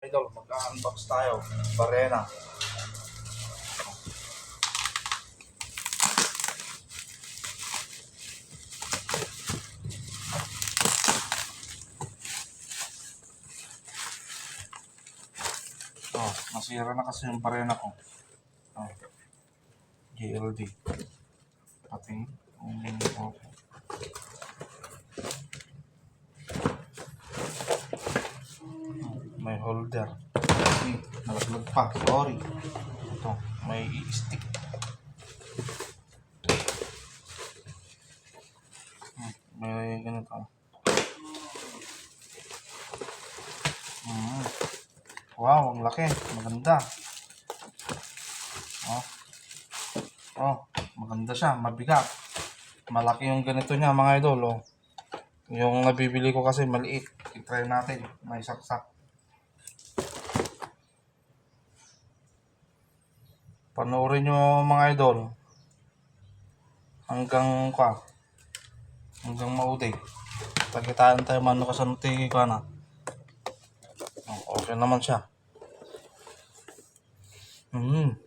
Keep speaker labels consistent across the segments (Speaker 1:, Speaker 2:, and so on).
Speaker 1: Idol, mag-unbox tayo. Barena. Oh, nasira na kasi yung barena ko. Oh, GLD. Pati okay. May holder. Nalaglag pa. Sorry. Ito, may stick. May ganito. Wow, ang laki. Maganda. Maganda siya. Mabigat. Malaki yung ganito niya mga idol. Oh. Yung nabibili ko kasi maliit. I-try natin. May saksak. Panoorin nyo mga idol. Hanggang maudig. Pagkitaan tayo man ka sa nutigi ko na. Okay naman siya.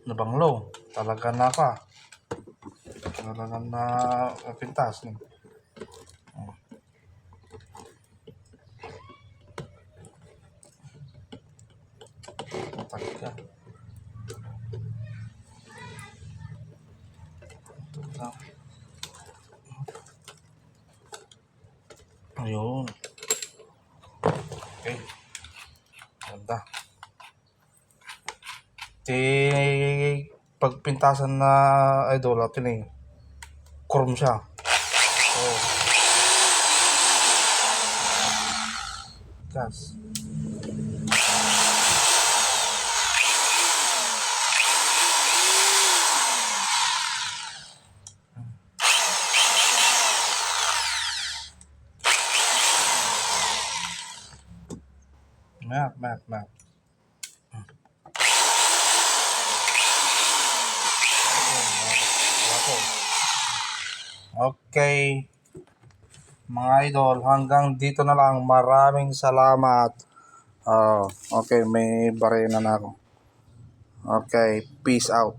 Speaker 1: Nabanglo. Talaga na pa. Talaga na pintas. Talaga. Ayun. Okay. Ganda. Pagpintasan na idol at yun chrome siya. Oh. Gas. Map. Okay. Mga idol, hanggang dito na lang. Maraming salamat. Okay, may barena na ako. Okay, peace out.